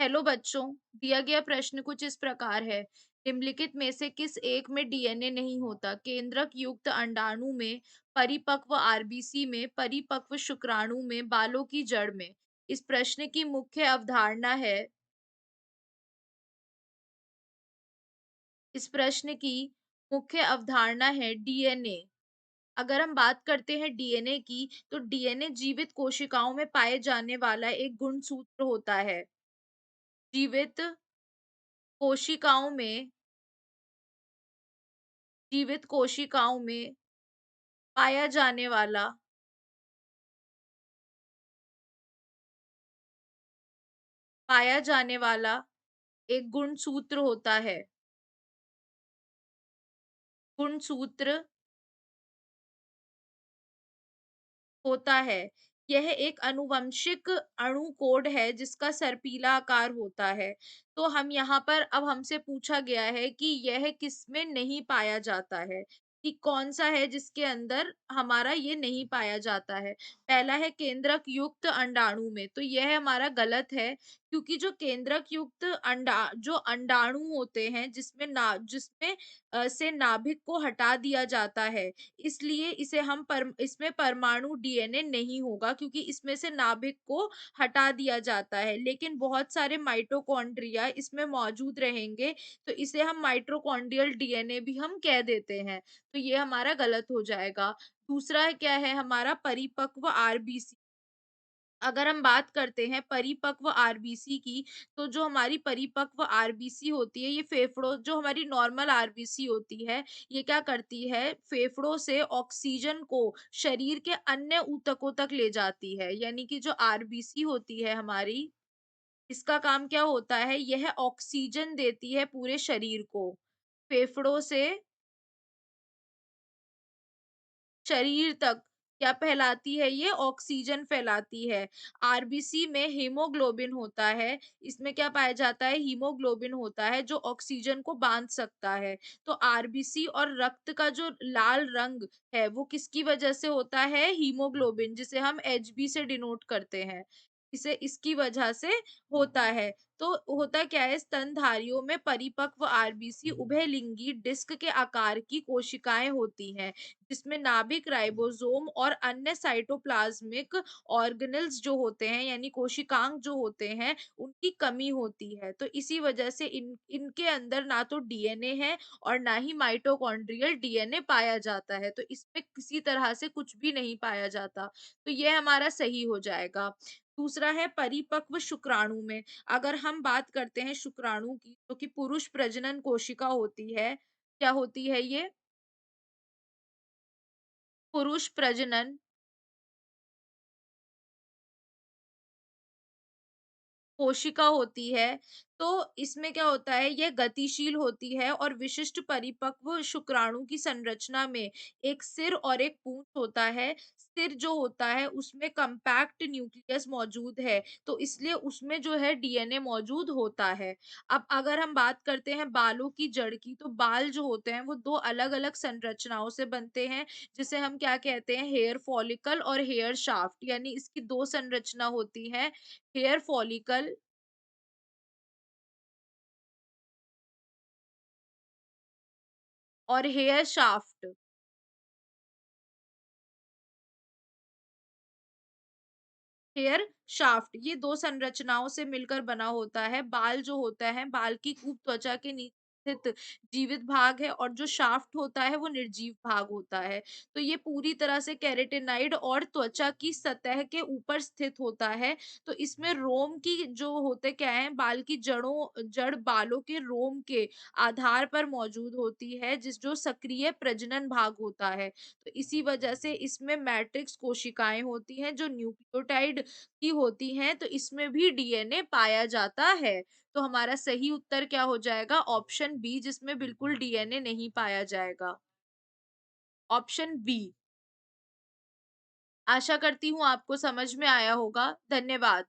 Hello बच्चों। दिया गया प्रश्न कुछ इस प्रकार है। निम्नलिखित में से किस एक में डीएनए नहीं होता? केंद्रक युक्त अंडाणु में, परिपक्व आरबीसी में, परिपक्व शुक्राणु में, बालों की जड़ में। इस प्रश्न की मुख्य अवधारणा है इस प्रश्न की मुख्य अवधारणा है डीएनए। अगर हम बात करते हैं डीएनए की, तो डीएनए जीवित कोशिकाओं में पाए जाने वाला एक गुणसूत्र होता है। जीवित कोशिकाओं में जीवित कोशिकाओं में पाया जाने वाला पाया जाने वाला एक गुणसूत्र होता है। गुणसूत्र होता है। यह एक आनुवंशिक अणु कोड है जिसका सर्पीला आकार होता है। तो हम यहाँ पर अब हमसे पूछा गया है कि यह किसमें नहीं पाया जाता है, कि कौन सा है जिसके अंदर हमारा ये नहीं पाया जाता है। पहला है केंद्रक युक्त अंडाणु में, तो यह हमारा गलत है, क्योंकि जो केंद्रक युक्त जो अंडाणु होते हैं जिसमें से नाभिक को हटा दिया जाता है, इसलिए इसमें परमाणु डीएनए नहीं होगा, क्योंकि इसमें से नाभिक को हटा दिया जाता है। लेकिन बहुत सारे माइटोकॉन्ड्रिया इसमें मौजूद रहेंगे, तो इसे हम माइटोकॉन्ड्रियल डीएनए भी हम कह देते हैं। तो ये हमारा गलत हो जाएगा। दूसरा क्या है हमारा? परिपक्व आरबीसी। अगर हम बात करते हैं परिपक्व आरबीसी की, तो जो हमारी परिपक्व आरबीसी होती है, ये फेफड़ों जो हमारी नॉर्मल आरबीसी होती है, ये क्या करती है? फेफड़ों से ऑक्सीजन को शरीर के अन्य ऊतकों तक ले जाती है। यानी कि जो आरबीसी होती है हमारी, इसका काम क्या होता है? यह ऑक्सीजन देती है पूरे शरीर को। फेफड़ों से शरीर तक क्या फैलाती है? ये ऑक्सीजन फैलाती है। आरबीसी में हीमोग्लोबिन होता है। इसमें क्या पाया जाता है? हीमोग्लोबिन होता है जो ऑक्सीजन को बांध सकता है। तो आरबीसी और रक्त का जो लाल रंग है वो किसकी वजह से होता है? हीमोग्लोबिन, जिसे हम एचबी से डिनोट करते हैं। इसे इसकी वजह से होता है। तो होता क्या है? स्तनधारियों में परिपक्व आरबीसी उभयलिंगी डिस्क के आकार की कोशिकाएं होती हैं, जिसमें नाभिक, राइबोसोम और अन्य साइटोप्लाज्मिक ऑर्गेनेल्स जो होते हैं, यानी कोशिकांग जो होते हैं, उनकी कमी होती है। तो इसी वजह से इनके अंदर ना तो डीएनए है और ना ही माइटोकॉन्ड्रियल डीएनए पाया जाता है। तो इसमें किसी तरह से कुछ भी नहीं पाया जाता। तो ये हमारा सही हो जाएगा। दूसरा है परिपक्व शुक्राणु में। अगर हम बात करते हैं शुक्राणु की, जो कि पुरुष प्रजनन कोशिका होती है। क्या होती है ये? पुरुष प्रजनन कोशिका होती है। तो इसमें क्या होता है? यह गतिशील होती है और विशिष्ट परिपक्व शुक्राणु की संरचना में एक सिर और एक पूंछ होता है। सिर जो होता है उसमें कंपैक्ट न्यूक्लियस मौजूद है, तो इसलिए उसमें जो है डीएनए मौजूद होता है। अब अगर हम बात करते हैं बालों की जड़ की, तो बाल जो होते हैं वो दो अलग-अलग संरचनाओं से बनते हैं, जिसे हम क्या कहते हैं? हेयर फॉलिकल और हेयर शाफ्ट। यानी इसकी दो संरचना होती है, हेयर फॉलिकल और हेयर शाफ्ट। हेयर शाफ्ट ये दो संरचनाओं से मिलकर बना होता है। बाल जो होता है, बाल की खूब त्वचा के नीचे स्थित जीवित भाग है, और जो शाफ्ट होता है वो निर्जीव भाग होता है। तो ये पूरी तरह से केराटिनाइड और त्वचा की सतह के ऊपर स्थित होता है। तो इसमें रोम की जो होते क्या है? बाल की जड़ बालों के रोम के आधार पर मौजूद होती है, जिस जो सक्रिय प्रजनन भाग होता है। तो इसी वजह से इसमें मैट्रिक्स कोशिकाएं होती हैं जो न्यूक्लियोटाइड की होती हैं, तो इसमें भी डीएनए पाया जाता है। तो हमारा सही उत्तर क्या हो जाएगा? ऑप्शन बी, जिसमें बिल्कुल डीएनए नहीं पाया जाएगा। Option B. आशा करती हूँ आपको समझ में आया होगा। धन्यवाद।